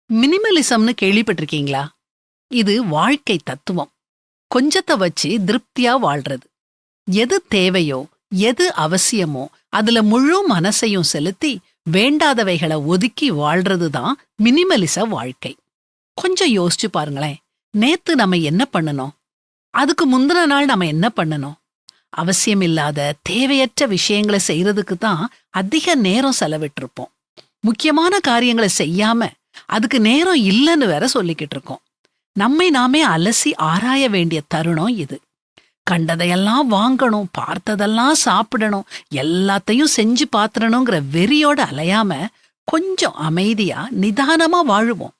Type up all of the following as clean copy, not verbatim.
மினிமலிசம்னு கேள்விப்பட்டிருக்கீங்களா? இது வாழ்க்கை தத்துவம். கொஞ்சத்தை வச்சு திருப்தியா வாழ்றது. எது தேவையோ, எது அவசியமோ அதுல முழு மனசையும் செலுத்தி வேண்டாதவைகளை ஒதுக்கி வாழ்றது தான் மினிமலிச வாழ்க்கை. கொஞ்சம் யோசிச்சு பாருங்களேன். நேத்து நம்ம என்ன பண்ணணும்? அதுக்கு முந்தின நாள் நம்ம என்ன பண்ணணும்? அவசியமில்லாத தேவையற்ற விஷயங்களை செய்யறதுக்கு தான் அதிக நேரம் செலவிட்டிருப்போம். முக்கியமான காரியங்களை செய்யாம அதுக்கு நேரம் இல்லைன்னு வேற சொல்லிக்கிட்டு இருக்கோம். நம்மை நாமே அலசி ஆராய வேண்டிய தருணம் இது. கண்டதையெல்லாம் வாங்கணும், பார்த்ததெல்லாம் சாப்பிடணும், எல்லாத்தையும் செஞ்சு பாத்திரணுங்கிற வெறியோட அலையாம கொஞ்சம் அமைதியா நிதானமா வாழுவோம்.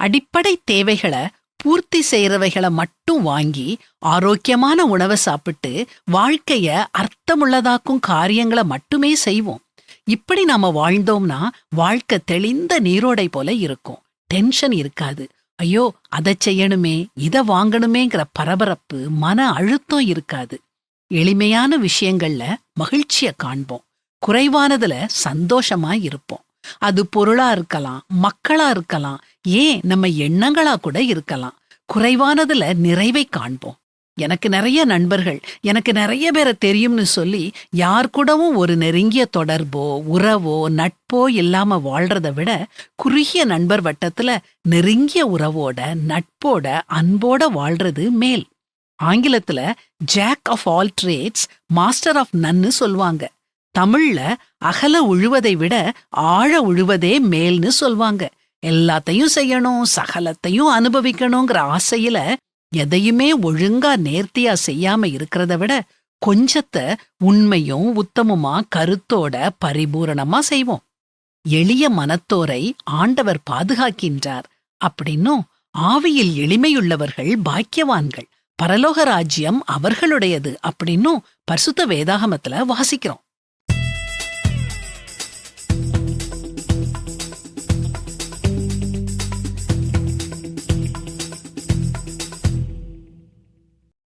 அடிப்படை தேவைகளை பூர்த்தி செய்யறவைகளை மட்டும் வாங்கி ஆரோக்கியமான உணவை சாப்பிட்டு வாழ்க்கைய அர்த்தமுள்ளதாக்கும் காரியங்களை மட்டுமே செய்வோம். இப்படி நாம வாழ்ந்தோம்னா வாழ்க்கை தெளிந்த நீரோடை போல இருக்கும். டென்ஷன் இருக்காது. ஐயோ அதை செய்யணுமே, இதை வாங்கணுமேங்கிற பரபரப்பு, மன அழுத்தம் இருக்காது. எளிமையான விஷயங்கள்ல மகிழ்ச்சிய காண்போம். குறைவானதுல சந்தோஷமா இருப்போம். அது பொருளா இருக்கலாம், மக்களா இருக்கலாம், ஏன் நம்ம எண்ணங்களா கூட இருக்கலாம். குறைவானதுல நிறைவை காண்போம். எனக்கு நிறைய நண்பர்கள், எனக்கு நிறைய பேரை தெரியும்னு சொல்லி யார் கூடவும் ஒரு நெருங்கிய தொடர்போ உறவோ நட்போ இல்லாம வாழ்றத விட குறுகிய நண்பர் வட்டத்துல நெருங்கிய உறவோட நட்போட அன்போட வாழ்றது மேல். ஆங்கிலத்துல jack of all trades master of நன்னு சொல்வாங்க. தமிழ்ல அகல உழுவதை விட ஆழ உழுவதே மேல்னு சொல்வாங்க. எல்லாத்தையும் செய்யணும், சகலத்தையும் அனுபவிக்கணுங்கிற ஆசையில எதையுமே ஒழுங்கா நேர்த்தியா செய்யாம இருக்கிறத விட கொஞ்சத்தை உண்மையும் உத்தமமா கருத்தோட பரிபூரணமா செய்வோம். எளிய மனத்தோரை ஆண்டவர் பாதுகாக்கின்றார் அப்படின்னும், ஆவியில் எளிமையுள்ளவர்கள் பாக்கியவான்கள், பரலோக ராஜ்யம் அவர்களுடையது அப்படின்னும் பரிசுத்த வேதாகமத்துல வாசிக்கிறோம்.